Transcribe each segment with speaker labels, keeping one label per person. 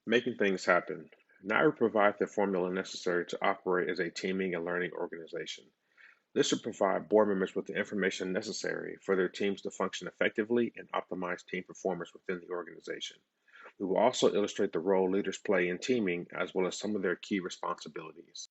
Speaker 1: Making things happen. NIRE provides the formula necessary to operate as a teaming and learning organization. This should provide board members with the information necessary for their teams to function effectively and optimize team performance within the organization. We will also illustrate the role leaders play in teaming as well as some of their key responsibilities.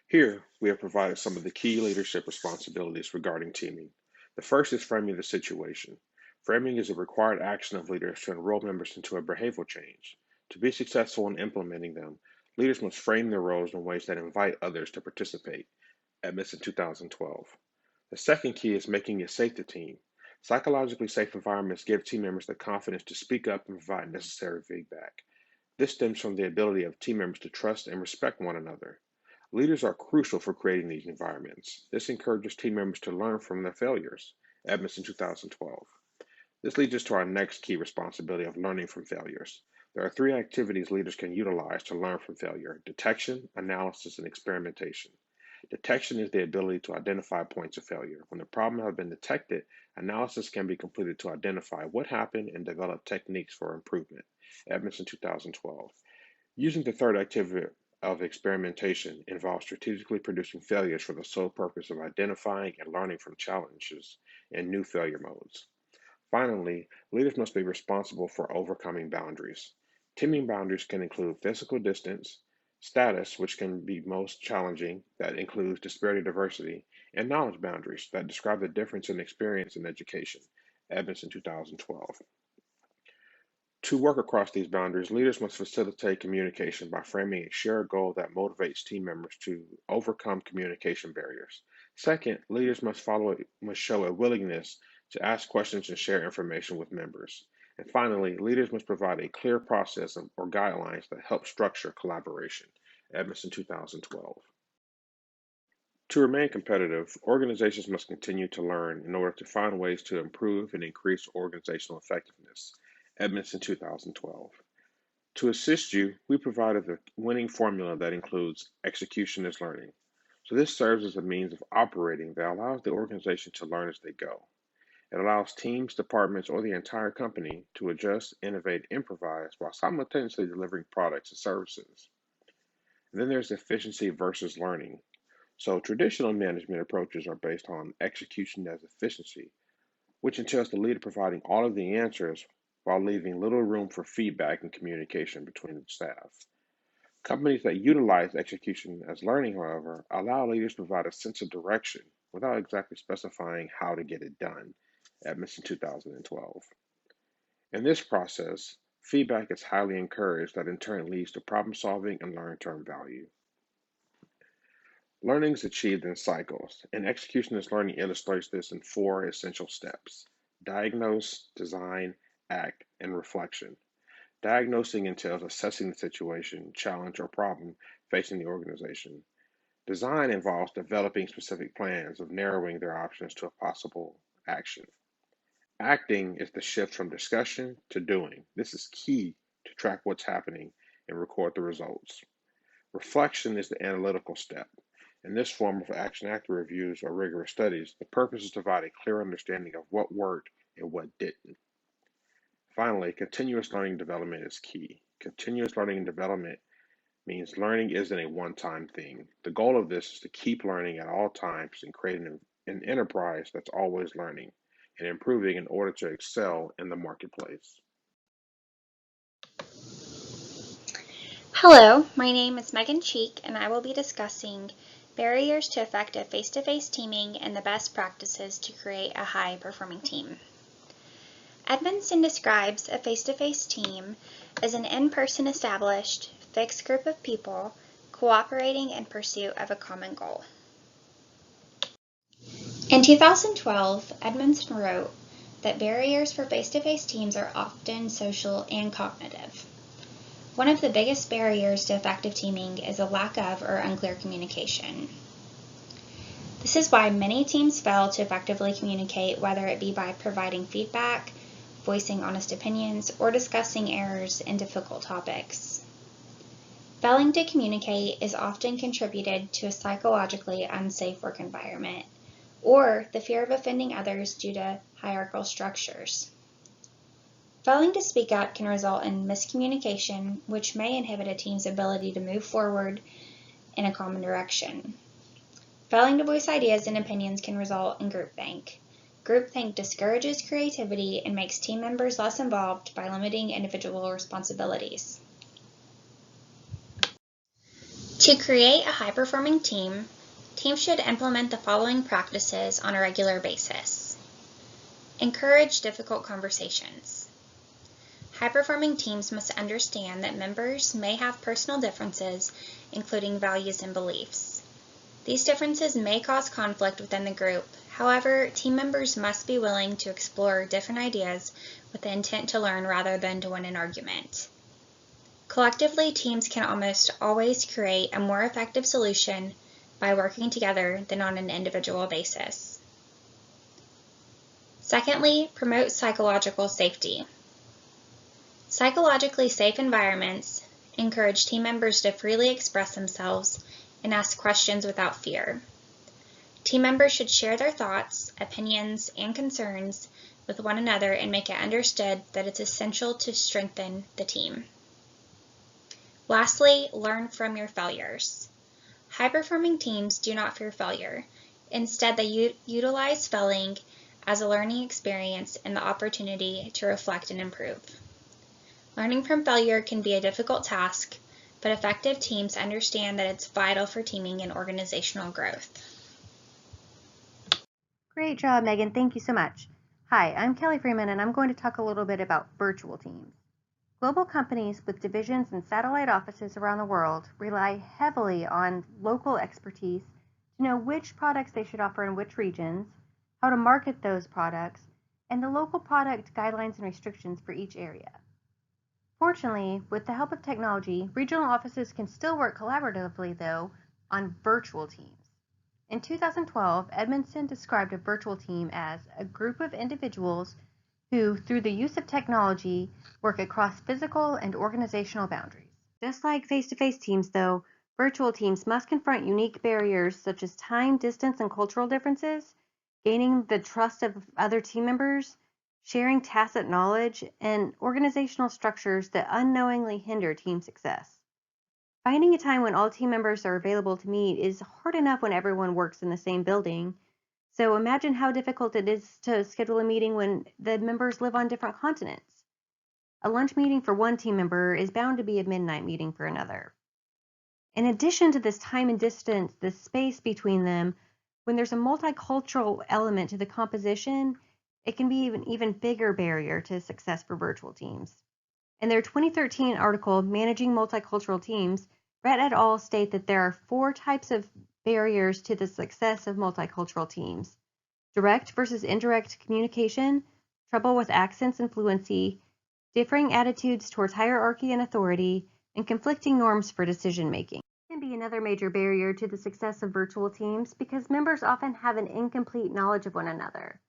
Speaker 1: Here, we have provided some of the key leadership responsibilities regarding teaming. The first is framing the situation. Framing is a required action of leaders to enroll members into a behavioral change. To be successful in implementing them, leaders must frame their roles in ways that invite others to participate. Edmondson 2012. The second key is making it safe to team. Psychologically safe environments give team members the confidence to speak up and provide necessary feedback. This stems from the ability of team members to trust and respect one another. Leaders are crucial for creating these environments. This encourages team members to learn from their failures. Edmondson 2012. This leads us to our next key responsibility of learning from failures. There are three activities leaders can utilize to learn from failure: detection, analysis, and experimentation. Detection is the ability to identify points of failure. When the problem has been detected, analysis can be completed to identify what happened and develop techniques for improvement. Edmondson 2012. Using the third activity of experimentation involves strategically producing failures for the sole purpose of identifying and learning from challenges and new failure modes. Finally, leaders must be responsible for overcoming boundaries. Teaming boundaries can include physical distance, status, which can be most challenging, that includes disparity diversity, and knowledge boundaries that describe the difference in experience in education. Edmondson 2012. To work across these boundaries, leaders must facilitate communication by framing a shared goal that motivates team members to overcome communication barriers. Second, leaders must show a willingness to ask questions and share information with members. And finally, leaders must provide a clear process or guidelines that help structure collaboration. Edmondson 2012. To remain competitive, organizations must continue to learn in order to find ways to improve and increase organizational effectiveness. Edmondson 2012. To assist you, we provided the winning formula that includes execution as learning. So this serves as a means of operating that allows the organization to learn as they go. It allows teams, departments, or the entire company to adjust, innovate, improvise while simultaneously delivering products and services. And then there's efficiency versus learning. So traditional management approaches are based on execution as efficiency, which entails the leader providing all of the answers while leaving little room for feedback and communication between the staff. Companies that utilize execution as learning, however, allow leaders to provide a sense of direction without exactly specifying how to get it done. Edmondson 2012. In this process, feedback is highly encouraged that in turn leads to problem solving and long-term value. Learning is achieved in cycles, and executionist learning illustrates this in four essential steps: diagnose, design, act, and reflection. Diagnosing entails assessing the situation, challenge, or problem facing the organization. Design involves developing specific plans of narrowing their options to a possible action. Acting is the shift from discussion to doing. This is key to track what's happening and record the results. Reflection is the analytical step. In this form of action-actor reviews or rigorous studies, the purpose is to provide a clear understanding of what worked and what didn't. Finally, continuous learning development is key. Continuous learning and development means learning isn't a one-time thing. The goal of this is to keep learning at all times and create an enterprise that's always learning and improving in order to excel in the marketplace.
Speaker 2: Hello, my name is Megan Cheek, and I will be discussing barriers to effective face-to-face teaming and the best practices to create a high-performing team. Edmondson describes a face-to-face team as an in-person established, fixed group of people cooperating in pursuit of a common goal. In 2012, Edmondson wrote that barriers for face-to-face teams are often social and cognitive. One of the biggest barriers to effective teaming is a lack of or unclear communication. This is why many teams fail to effectively communicate, whether it be by providing feedback, voicing honest opinions, or discussing errors in difficult topics. Failing to communicate is often contributed to a psychologically unsafe work environment, or the fear of offending others due to hierarchical structures. Failing to speak up can result in miscommunication, which may inhibit a team's ability to move forward in a common direction. Failing to voice ideas and opinions can result in groupthink. Groupthink discourages creativity and makes team members less involved by limiting individual responsibilities. To create a high-performing team, teams should implement the following practices on a regular basis. Encourage difficult conversations. High-performing teams must understand that members may have personal differences, including values and beliefs. These differences may cause conflict within the group. However, team members must be willing to explore different ideas with the intent to learn rather than to win an argument. Collectively, teams can almost always create a more effective solution by working together than on an individual basis. Secondly, promote psychological safety. Psychologically safe environments encourage team members to freely express themselves and ask questions without fear. Team members should share their thoughts, opinions, and concerns with one another and make it understood that it's essential to strengthen the team. Lastly, learn from your failures. High-performing teams do not fear failure. Instead, they utilize failing as a learning experience and the opportunity to reflect and improve. Learning from failure can be a difficult task, but effective teams understand that it's vital for teaming and organizational growth.
Speaker 3: Great job, Megan. Thank you so much. Hi, I'm Kelly Freeman, and I'm going to talk a little bit about virtual teams. Global companies with divisions and satellite offices around the world rely heavily on local expertise to know which products they should offer in which regions, how to market those products, and the local product guidelines and restrictions for each area. Fortunately, with the help of technology, regional offices can still work collaboratively, though, on virtual teams. In 2012, Edmondson described a virtual team as a group of individuals who, through the use of technology, work across physical and organizational boundaries. Just like face-to-face teams, though, virtual teams must confront unique barriers such as time, distance, and cultural differences, gaining the trust of other team members, sharing tacit knowledge, and organizational structures that unknowingly hinder team success. Finding a time when all team members are available to meet is hard enough when everyone works in the same building. So imagine how difficult it is to schedule a meeting when the members live on different continents. A lunch meeting for one team member is bound to be a midnight meeting for another. In addition to this time and distance, the space between them, when there's a multicultural element to the composition, it can be an even bigger barrier to success for virtual teams. In their 2013 article, Managing Multicultural Teams, Brett et al. State that there are 4 types of barriers to the success of multicultural teams: direct versus indirect communication, trouble with accents and fluency, differing attitudes towards hierarchy and authority, and conflicting norms for decision making. It can be another major barrier to the success of virtual teams because members often have an incomplete knowledge of one another.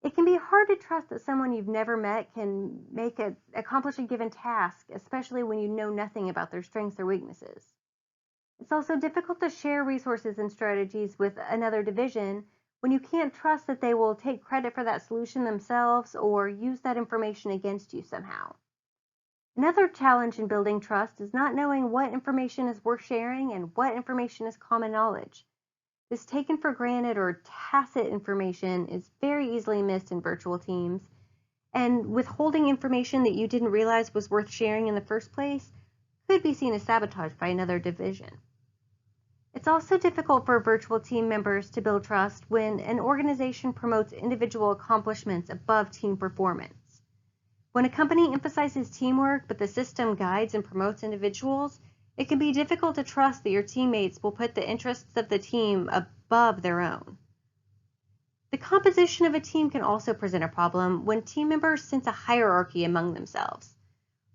Speaker 3: It can be hard to trust that someone you've never met can accomplish a given task, especially when you know nothing about their strengths or weaknesses. It's also difficult to share resources and strategies with another division when you can't trust that they will take credit for that solution themselves or use that information against you somehow. Another challenge in building trust is not knowing what information is worth sharing and what information is common knowledge. This taken for granted or tacit information is very easily missed in virtual teams, and withholding information that you didn't realize was worth sharing in the first place could be seen as sabotage by another division. It's also difficult for virtual team members to build trust when an organization promotes individual accomplishments above team performance. When a company emphasizes teamwork but the system guides and promotes individuals, it can be difficult to trust that your teammates will put the interests of the team above their own. The composition of a team can also present a problem when team members sense a hierarchy among themselves,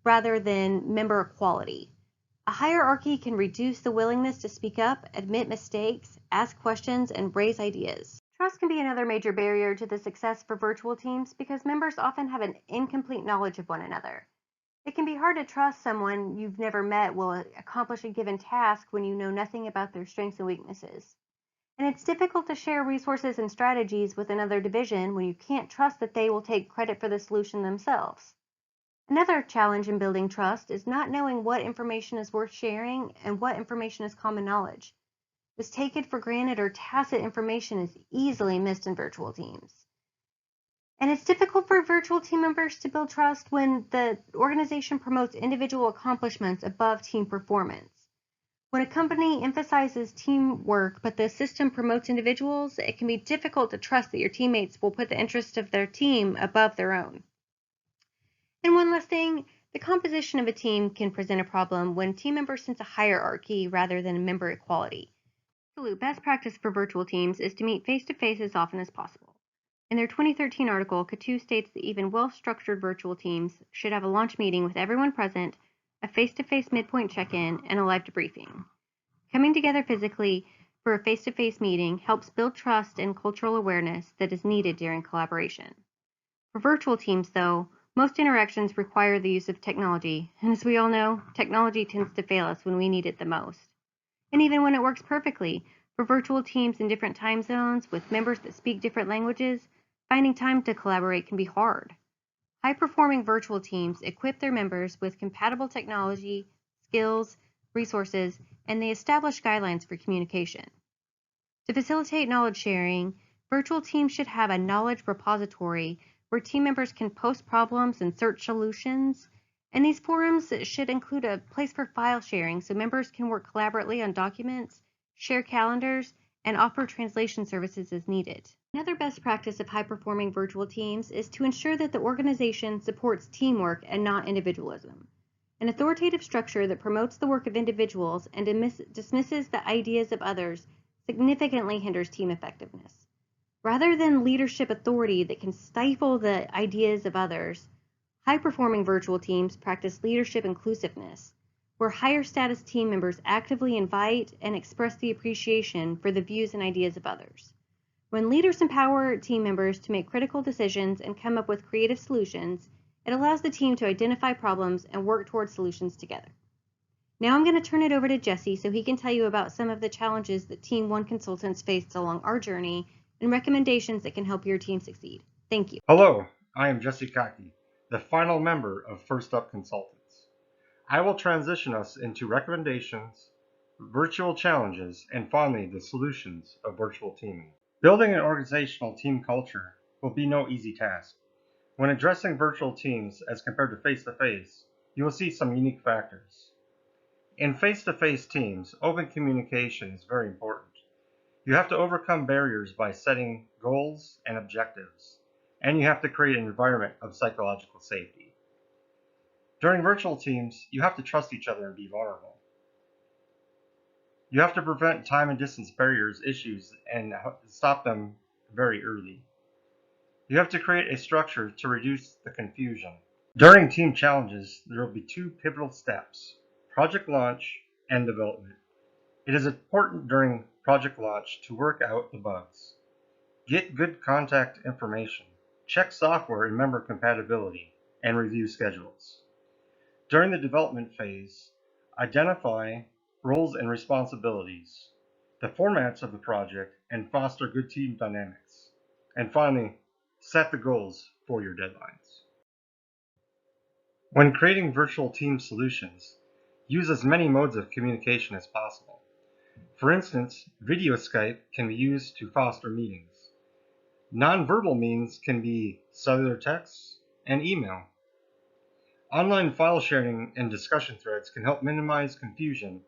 Speaker 3: rather than member equality. A hierarchy can reduce the willingness to speak up, admit mistakes, ask questions, and raise ideas. Trust can be another major barrier to the success for virtual teams because members often have an incomplete knowledge of one another. It can be hard to trust someone you've never met will accomplish a given task when you know nothing about their strengths and weaknesses. And it's difficult to share resources and strategies with another division when you can't trust that they will take credit for the solution themselves. Another challenge in building trust is not knowing what information is worth sharing and what information is common knowledge. This taken for granted or tacit information is easily missed in virtual teams. And it's difficult for virtual team members to build trust when the organization promotes individual accomplishments above team performance. When a company emphasizes teamwork but the system promotes individuals, it can be difficult to trust that your teammates will put the interest of their team above their own. And one last thing, the composition of a team can present a problem when team members sense a hierarchy rather than member equality. Absolute best practice for virtual teams is to meet face-to-face as often as possible. In their 2013 article, Kattu states that even well-structured virtual teams should have a launch meeting with everyone present, a face-to-face midpoint check-in, and a live debriefing. Coming together physically for a face-to-face meeting helps build trust and cultural awareness that is needed during collaboration. For virtual teams, though, most interactions require the use of technology, and as we all know, technology tends to fail us when we need it the most. And even when it works perfectly, for virtual teams in different time zones with members that speak different languages, finding time to collaborate can be hard. High-performing virtual teams equip their members with compatible technology, skills, resources, and they establish guidelines for communication. To facilitate knowledge sharing, virtual teams should have a knowledge repository where team members can post problems and search solutions, and these forums should include a place for file sharing so members can work collaboratively on documents, share calendars, and offer translation services as needed. Another best practice of high-performing virtual teams is to ensure that the organization supports teamwork and not individualism. An authoritative structure that promotes the work of individuals and dismisses the ideas of others significantly hinders team effectiveness. Rather than leadership authority that can stifle the ideas of others, high-performing virtual teams practice leadership inclusiveness, where higher status team members actively invite and express the appreciation for the views and ideas of others. When leaders empower team members to make critical decisions and come up with creative solutions, it allows the team to identify problems and work towards solutions together. Now I'm going to turn it over to Jesse so he can tell you about some of the challenges that Team One consultants faced along our journey and recommendations that can help your team succeed. Thank you.
Speaker 4: Hello, I am Jesse Kaki, the final member of First Up Consultants. I will transition us into recommendations, virtual challenges, and finally the solutions of virtual teaming. Building an organizational team culture will be no easy task. When addressing virtual teams as compared to face-to-face, you will see some unique factors. In face-to-face teams, open communication is very important. You have to overcome barriers by setting goals and objectives, and you have to create an environment of psychological safety. During virtual teams, you have to trust each other and be vulnerable. You have to prevent time and distance barriers issues and stop them very early. You have to create a structure to reduce the confusion. During team challenges, there will be two pivotal steps: project launch and development. It is important during project launch to work out the bugs. Get good contact information, check software and member compatibility, and review schedules. During the development phase, identify roles and responsibilities, the formats of the project, and foster good team dynamics. And finally, set the goals for your deadlines. When creating virtual team solutions, use as many modes of communication as possible. For instance, video Skype can be used to foster meetings. Nonverbal means can be cellular text and email. Online file sharing and discussion threads can help minimize confusion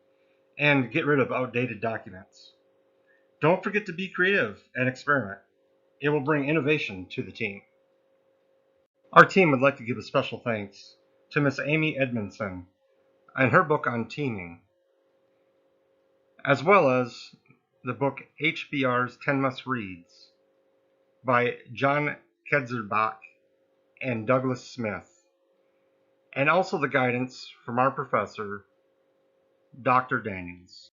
Speaker 4: and get rid of outdated documents. Don't forget to be creative and experiment. It will bring innovation to the team. Our team would like to give a special thanks to Miss Amy Edmondson and her book on teaming, as well as the book HBR's 10 Must Reads by John Kedzerbach and Douglas Smith, and also the guidance from our professor, Dr. Daniels.